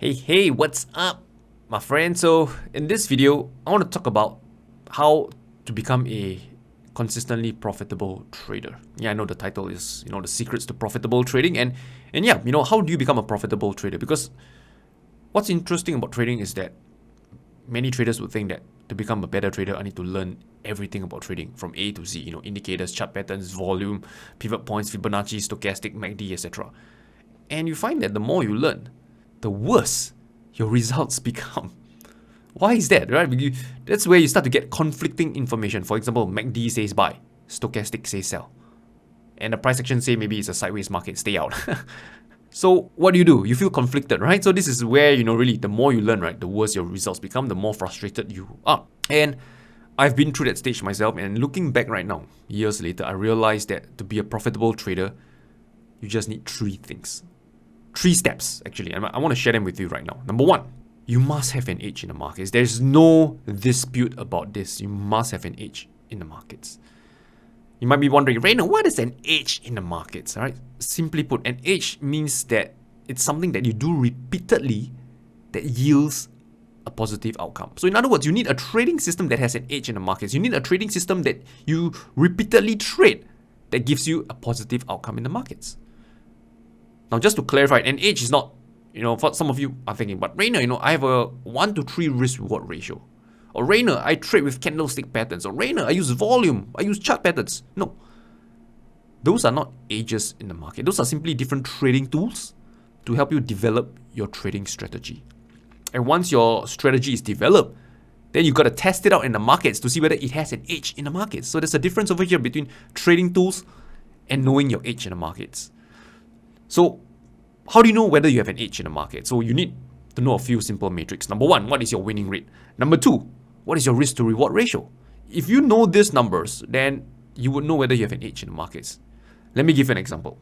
Hey, what's up, my friend? So in this video, I want to talk about how to become a consistently profitable trader. Yeah, I know the title is, the secrets to profitable trading. And yeah, how do you become a profitable trader? Because what's interesting about trading is that many traders would think that to become a better trader, I need to learn everything about trading from A to Z, indicators, chart patterns, volume, pivot points, Fibonacci, stochastic, MACD, etc. And you find that the more you learn, the worse your results become. Why is that, right? That's where you start to get conflicting information. For example, MACD says buy, stochastic says sell. And the price action say maybe it's a sideways market, stay out. So what do? You feel conflicted, right? So this is where, really, the more you learn, right, the worse your results become, the more frustrated you are. And I've been through that stage myself, and looking back right now, years later, I realized that to be a profitable trader, you just need three things. 3 steps, actually. I want to share them with you right now. Number 1, you must have an edge in the markets. There's no dispute about this. You must have an edge in the markets. You might be wondering, Rayner, what is an edge in the markets? All right? Simply put, an edge means that it's something that you do repeatedly that yields a positive outcome. So in other words, you need a trading system that has an edge in the markets. You need a trading system that you repeatedly trade that gives you a positive outcome in the markets. Now, just to clarify, an edge is not, for some of you are thinking, but Rayner, I have a 1 to 3 risk-reward ratio. Or Rayner, I trade with candlestick patterns. Or Rayner, I use volume. I use chart patterns. No. Those are not edges in the market. Those are simply different trading tools to help you develop your trading strategy. And once your strategy is developed, then you got to test it out in the markets to see whether it has an edge in the markets. So there's a difference over here between trading tools and knowing your edge in the markets. So how do you know whether you have an edge in the market? So you need to know a few simple metrics. Number 1, what is your winning rate? Number 2, what is your risk to reward ratio? If you know these numbers, then you would know whether you have an edge in the markets. Let me give you an example.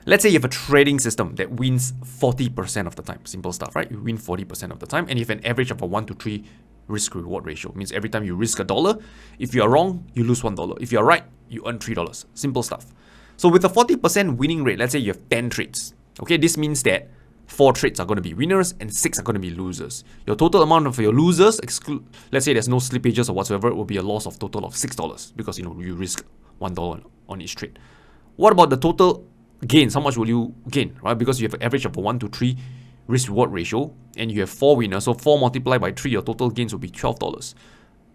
Let's say you have a trading system that wins 40% of the time. Simple stuff, right? You win 40% of the time, and you have an average of a 1 to 3 risk reward ratio. It means every time you risk $1, if you are wrong, you lose $1. If you are right, you earn $3. Simple stuff. So with a 40% winning rate, let's say you have 10 trades. Okay, this means that 4 trades are going to be winners and 6 are going to be losers. Your total amount of your losers, let's say there's no slippages or whatsoever, it will be a loss of total of $6 because you risk $1 on each trade. What about the total gains? How much will you gain, right? Because you have an average of a 1 to 3 risk reward ratio and you have 4 winners, so 4 multiplied by 3, your total gains will be $12,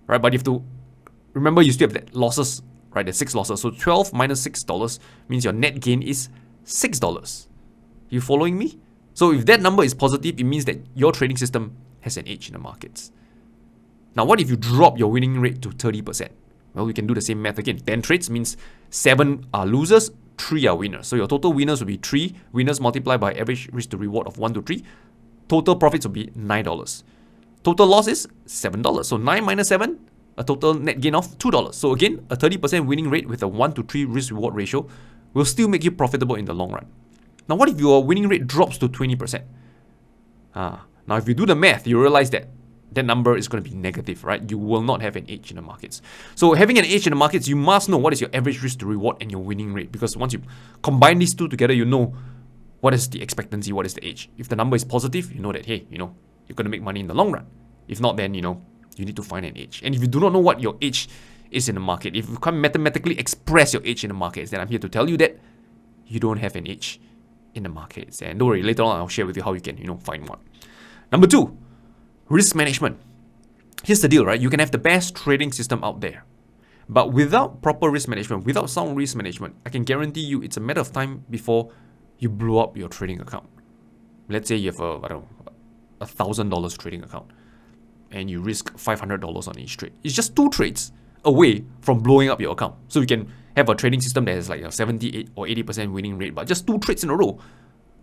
right? But you have to remember you still have that losses, right? There's 6 losses. So 12 minus $6 means your net gain is $6. You following me? So if that number is positive, it means that your trading system has an edge in the markets. Now, what if you drop your winning rate to 30%? Well, we can do the same math again. 10 trades means 7 are losers, 3 are winners. So your total winners will be 3 winners multiplied by average risk to reward of 1 to 3. Total profits will be $9. Total loss is $7. So 9 minus 7, a total net gain of $2. So again, a 30% winning rate with a 1 to 3 risk reward ratio will still make you profitable in the long run. Now, what if your winning rate drops to 20%? Now, if you do the math, you realize that that number is going to be negative, right? You will not have an edge in the markets. So having an edge in the markets, you must know what is your average risk to reward and your winning rate. Because once you combine these two together, you know what is the expectancy, what is the edge. If the number is positive, you know that, hey, you're going to make money in the long run. If not, then, you need to find an edge. And if you do not know what your edge is in the market, if you can't mathematically express your edge in the markets, then I'm here to tell you that you don't have an edge in the markets. And don't worry, later on I'll share with you how you can, find one. Number 2, risk management. Here's the deal, right? You can have the best trading system out there, but without proper risk management, without sound risk management, I can guarantee you it's a matter of time before you blow up your trading account. Let's say you have a $1,000 trading account and you risk $500 on each trade. It's just 2 trades away from blowing up your account. So you can have a trading system that has like a 78 or 80% winning rate, but just 2 trades in a row,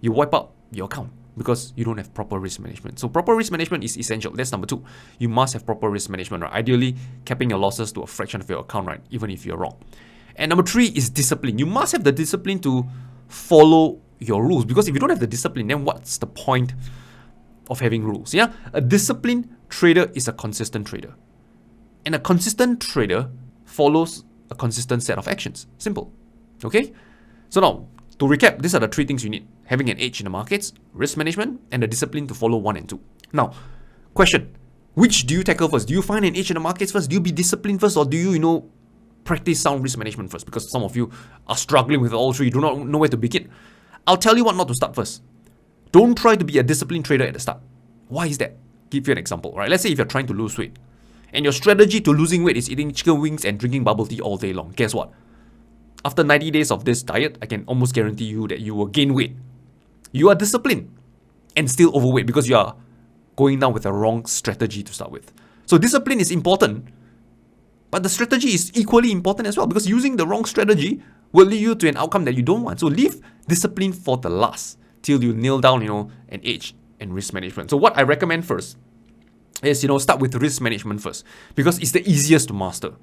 you wipe out your account because you don't have proper risk management. So proper risk management is essential. That's number 2. You must have proper risk management, right? Ideally, capping your losses to a fraction of your account, right? Even if you're wrong. And number 3 is discipline. You must have the discipline to follow your rules, because if you don't have the discipline, then what's the point of having rules? Yeah, a disciplined trader is a consistent trader. And a consistent trader follows a consistent set of actions. Simple. Okay? So now, to recap, these are the 3 things you need. having an edge in the markets, risk management, and the discipline to follow 1 and 2. Now, question, which do you tackle first? Do you find an edge in the markets first? Do you be disciplined first? Or do you, practice sound risk management first? Because some of you are struggling with all three. You do not know where to begin. I'll tell you what not to start first. Don't try to be a disciplined trader at the start. Why is that? Give you an example, right? Let's say if you're trying to lose weight, and your strategy to losing weight is eating chicken wings and drinking bubble tea all day long. Guess what? After 90 days of this diet, I can almost guarantee you that you will gain weight. You are disciplined and still overweight because you are going down with a wrong strategy to start with. So discipline is important, but the strategy is equally important as well, because using the wrong strategy will lead you to an outcome that you don't want. So leave discipline for the last till you nail down, an edge and risk management. So what I recommend first is, start with risk management first, because it's the easiest to master.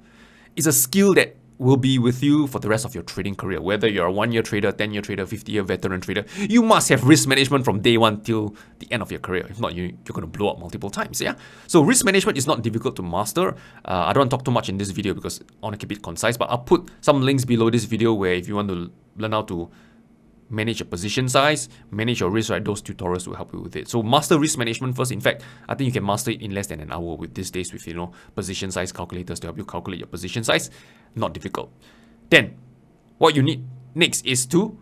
It's a skill that will be with you for the rest of your trading career. Whether you're a 1-year trader, 10-year trader, 50-year veteran trader, you must have risk management from day one till the end of your career. If not, you're going to blow up multiple times. Yeah. So risk management is not difficult to master. I don't want to talk too much in this video because I want to keep it concise, but I'll put some links below this video where if you want to learn how to manage your position size, manage your risk, right? Those tutorials will help you with it. So master risk management first. In fact, I think you can master it in less than an hour with these days with, position size calculators to help you calculate your position size. Not difficult. Then, what you need next is to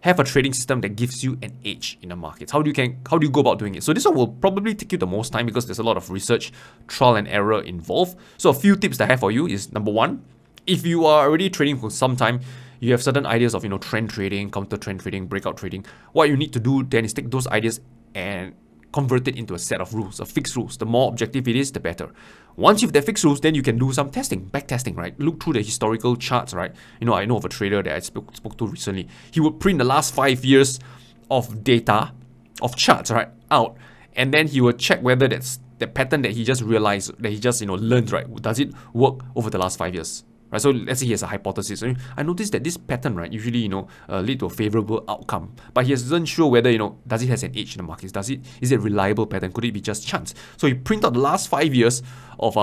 have a trading system that gives you an edge in the markets. How do you go about doing it? So this one will probably take you the most time because there's a lot of research, trial and error involved. So a few tips that I have for you is, number one, if you are already trading for some time, you have certain ideas of, trend trading, counter trend trading, breakout trading. What you need to do then is take those ideas and convert it into a set of rules, of fixed rules. The more objective it is, the better. Once you have the fixed rules, then you can do some testing, back testing, right? Look through the historical charts, right? I know of a trader that I spoke to recently. He would print the last 5 years of data, of charts, right, out, and then he would check whether that's the pattern that he just realized, that he just, learned, right? Does it work over the last 5 years? Right, so let's say he has a hypothesis. I noticed that this pattern, right, usually, lead to a favorable outcome. But he isn't sure whether, does it has an edge in the markets? Is it a reliable pattern? Could it be just chance? So he printed out the last 5 years of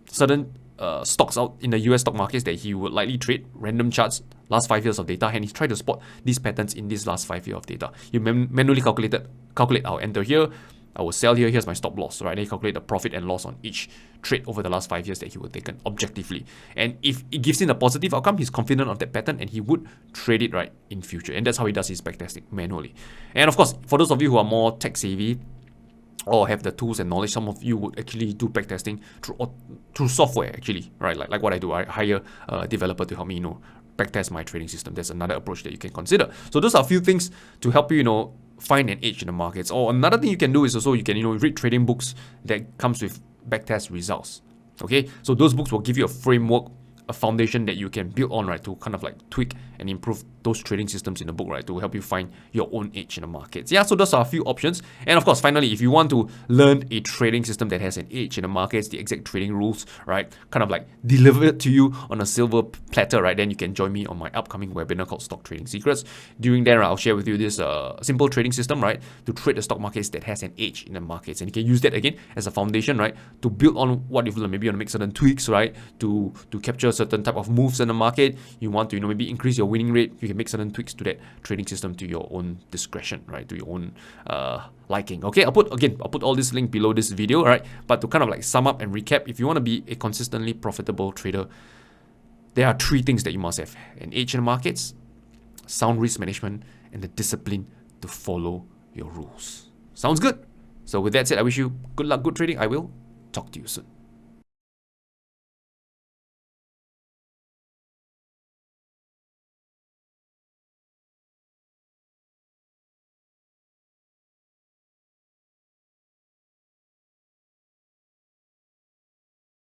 certain stocks out in the US stock markets that he would likely trade, random charts, last 5 years of data, and he tried to spot these patterns in this last 5 years of data. You manually calculate, I'll enter here, I will sell here, here's my stop loss, right? Then you calculate the profit and loss on each trade over the last 5 years that he would taken objectively. And if it gives him a positive outcome, he's confident of that pattern and he would trade it, right, in future. And that's how he does his backtesting manually. And of course, for those of you who are more tech savvy or have the tools and knowledge, some of you would actually do backtesting through software, actually, right? Like what I do, I hire a developer to help me, backtest my trading system. There's another approach that you can consider. So those are a few things to help you, find an edge in the markets. Or another thing you can do is also you can, read trading books that comes with backtest results. Okay, so those books will give you a framework, a foundation that you can build on, right, to kind of like tweak and improve those trading systems in the book, right, to help you find your own edge in the markets. Yeah, so those are a few options. And of course, finally, if you want to learn a trading system that has an edge in the markets, the exact trading rules, right, kind of like delivered to you on a silver platter, right, then you can join me on my upcoming webinar called Stock Trading Secrets. During there, I'll share with you this simple trading system, right, to trade the stock markets that has an edge in the markets. And you can use that again as a foundation, right, to build on what you've learned. Maybe you want to make certain tweaks, right, to capture certain type of moves in the market. You want to, maybe increase your winning rate. You can make certain tweaks to that trading system to your own discretion, right, to your own liking. Okay, I'll put all this link below this video, right? But to kind of like sum up and recap, if you want to be a consistently profitable trader, there are 3 things that you must have: an edge in the markets, sound risk management, and the discipline to follow your rules. Sounds good? So with that said, I wish you good luck, good trading. I will talk to you soon.